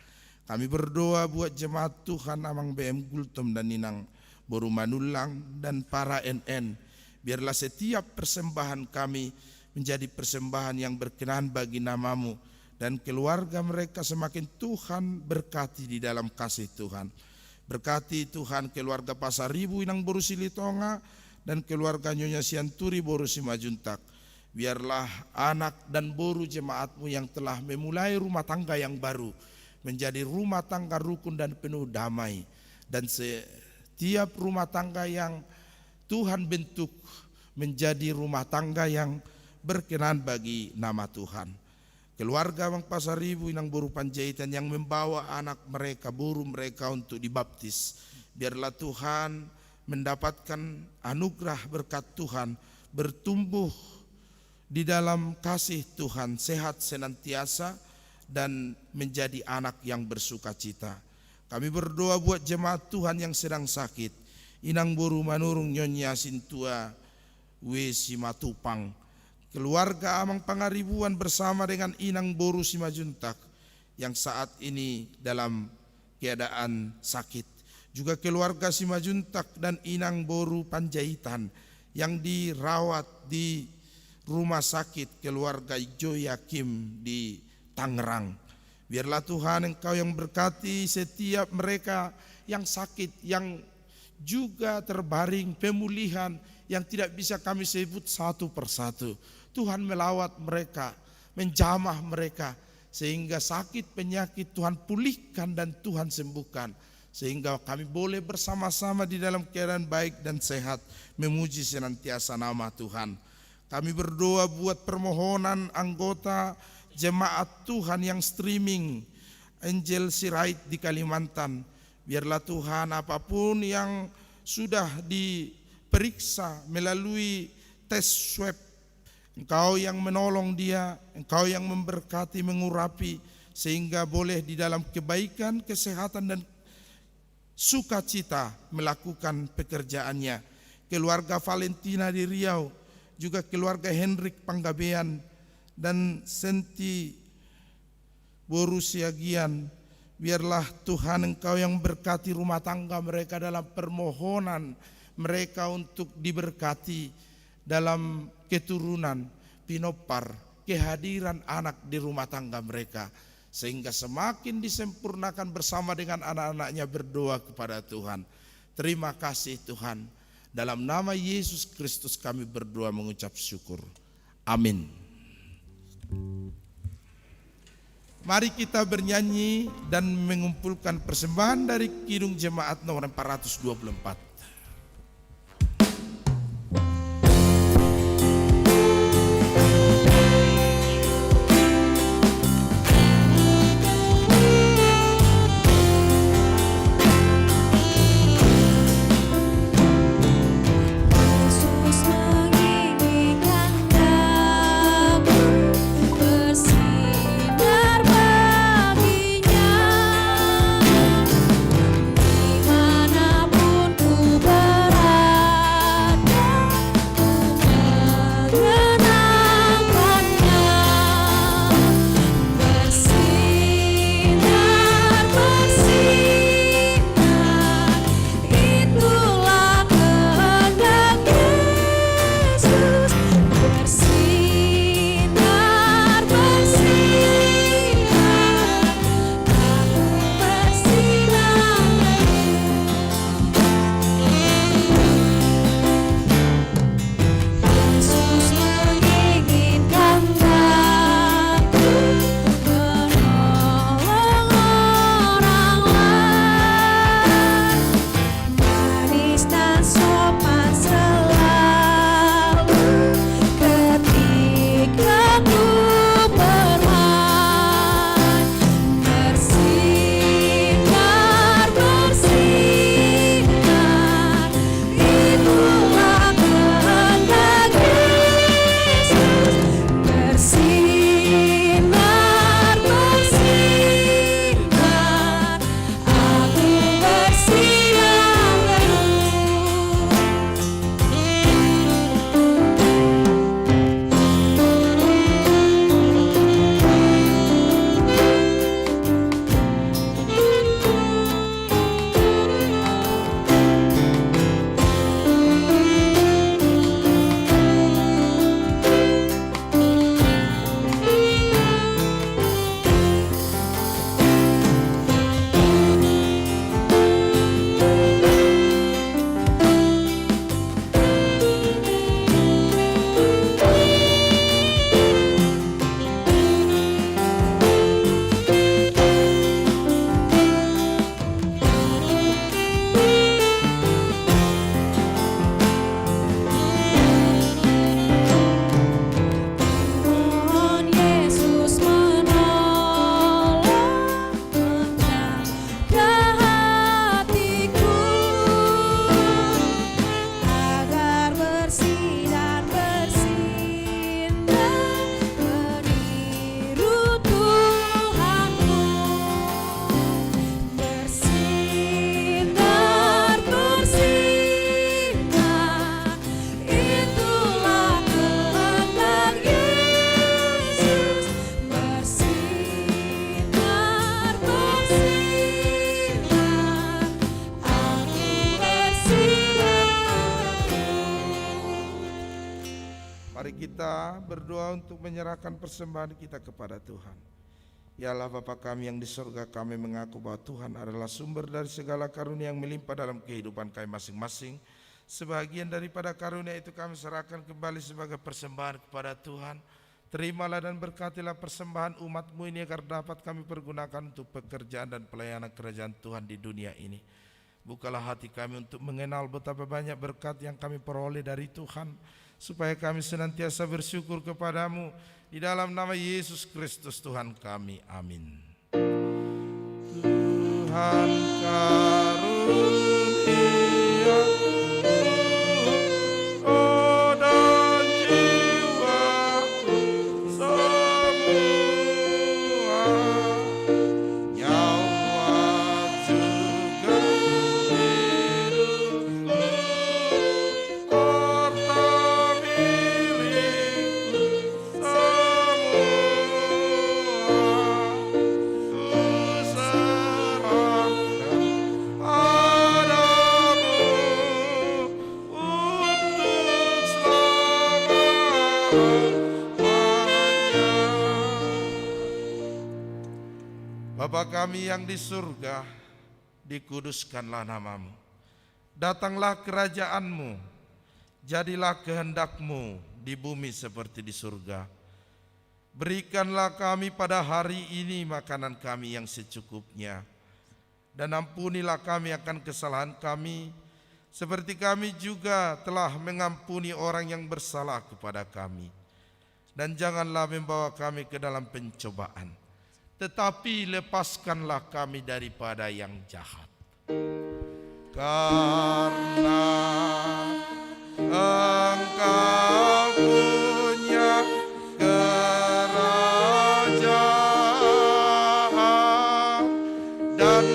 Kami berdoa buat jemaat Tuhan Amang BM Gultom dan Ninang Boru Manulang dan para NN. Biarlah setiap persembahan kami menjadi persembahan yang berkenan bagi nama-Mu, dan keluarga mereka semakin Tuhan berkati di dalam kasih Tuhan. Berkati Tuhan keluarga Pasaribu Inang Boru Silitonga dan keluarga Nyonya Sianturi Boru Simajuntak. Biarlah anak dan boru jemaat-Mu yang telah memulai rumah tangga yang baru menjadi rumah tangga rukun dan penuh damai, dan setiap rumah tangga yang Tuhan bentuk menjadi rumah tangga yang berkenan bagi nama Tuhan. Keluarga Bang Pasaribu Inang Boru Panjaitan yang membawa anak mereka, boru mereka untuk dibaptis, biarlah Tuhan mendapatkan anugerah berkat Tuhan, bertumbuh di dalam kasih Tuhan, sehat senantiasa, dan menjadi anak yang bersuka cita. Kami berdoa buat jemaat Tuhan yang sedang sakit, Inang Boru Manurung Nyonya Sintua Wesi Matupang, keluarga Amang Pangaribuan bersama dengan Inang Boru Simajuntak yang saat ini dalam keadaan sakit. Juga keluarga Simajuntak dan Inang Boru Panjaitan yang dirawat di rumah sakit keluarga Joyakim di Tangerang. Biarlah Tuhan Engkau yang berkati setiap mereka yang sakit, yang juga terbaring, pemulihan yang tidak bisa kami sebut satu persatu. Tuhan melawat mereka, menjamah mereka, sehingga sakit penyakit Tuhan pulihkan dan Tuhan sembuhkan, sehingga kami boleh bersama-sama di dalam keadaan baik dan sehat memuji senantiasa nama Tuhan. Kami berdoa buat permohonan anggota jemaat Tuhan yang streaming Angel Sirait di Kalimantan. Biarlah Tuhan apapun yang sudah diperiksa melalui tes swab, Engkau yang menolong dia, Engkau yang memberkati, mengurapi, sehingga boleh di dalam kebaikan, kesehatan dan sukacita melakukan pekerjaannya. Keluarga Valentina di Riau, juga keluarga Hendrik Panggabean dan Senti Boru Siagian, biarlah Tuhan Engkau yang berkati rumah tangga mereka dalam permohonan mereka untuk diberkati dalam keturunan, pinopar, kehadiran anak di rumah tangga mereka, sehingga semakin disempurnakan bersama dengan anak-anaknya. Berdoa kepada Tuhan. Terima kasih Tuhan. Dalam nama Yesus Kristus kami berdoa mengucap syukur. Amin. Mari kita bernyanyi dan mengumpulkan persembahan dari Kidung Jemaat nomor 424. Dimanapun ku kita berdoa untuk menyerahkan persembahan kita kepada Tuhan. Ya Allah Bapa kami yang di surga, kami mengaku bahwa Tuhan adalah sumber dari segala karunia yang melimpah dalam kehidupan kami masing-masing. Sebagian daripada karunia itu kami serahkan kembali sebagai persembahan kepada Tuhan. Terimalah dan berkatilah persembahan umat-Mu ini agar dapat kami pergunakan untuk pekerjaan dan pelayanan kerajaan Tuhan di dunia ini. Bukalah hati kami untuk mengenal betapa banyak berkat yang kami peroleh dari Tuhan, supaya kami senantiasa bersyukur kepadamu. Di dalam nama Yesus Kristus Tuhan kami, amin. Tuhan karunia dan jiwaku semua, nyawa juga hidupku, harta milikku semua, ku serahkan padamu untuk selamanya. Bapa kami yang di surga, dikuduskanlah namamu. Datanglah kerajaanmu, jadilah kehendak-Mu di bumi seperti di surga. Berikanlah kami pada hari ini makanan kami yang secukupnya, dan ampunilah kami akan kesalahan kami, seperti kami juga telah mengampuni orang yang bersalah kepada kami. Dan janganlah membawa kami ke dalam pencobaan, tetapi lepaskanlah kami daripada yang jahat. Karena Engkau punya kerajaan dan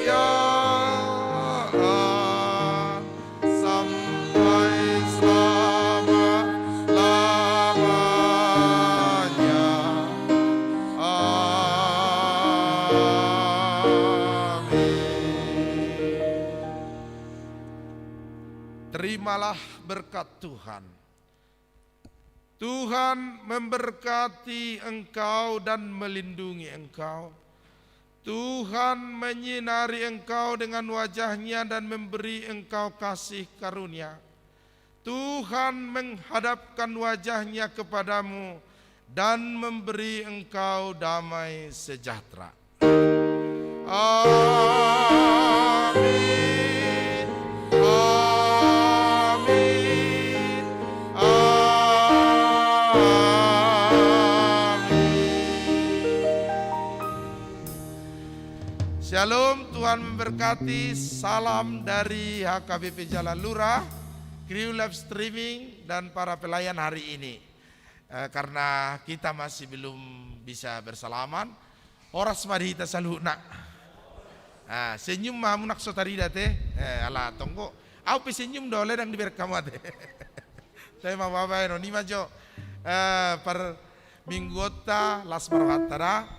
kemuliaan sampai selama-lamanya. Terimalah berkat Tuhan. Tuhan memberkati engkau dan melindungi engkau. Tuhan menyinari engkau dengan wajah-Nya dan memberi engkau kasih karunia. Tuhan menghadapkan wajah-Nya kepadamu dan memberi engkau damai sejahtera. Amin. Amin. Amin. Shalom, Tuhan memberkati. Salam dari HKBP Jalan Lurah, kru live streaming dan para pelayan hari ini. Karena kita masih belum bisa bersalaman, horas mari kita saluna. Senyum mamu nak sotarida teh. Ala tonggo. Au pe senyum dole dang diberkamu teh. Saya mau bawa no ni majo per minggu ta las marhatara